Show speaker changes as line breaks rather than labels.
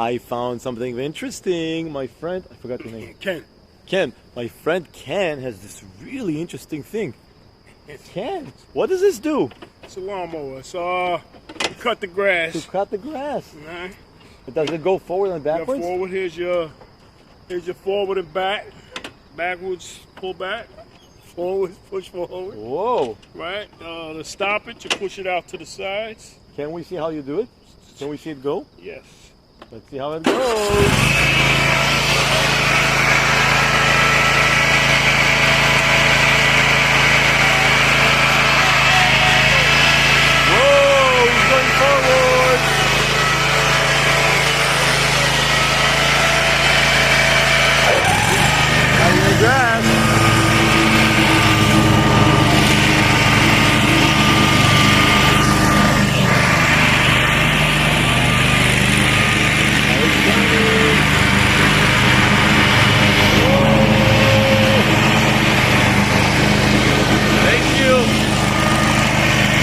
I found something interesting. My friend, I forgot the name.
Ken.
My friend Ken has this really interesting thing. Ken, what does this do?
It's a lawnmower. It's to cut the grass.
To cut the grass.
Right.
Does it go forward and backwards?
Forward. Here's your forward and back. Backwards, pull back. Forward, push forward.
Whoa.
Right. To stop it, you push it out to the sides.
Can we see how you do it? Can we see it go?
Yes.
Let's see how it goes.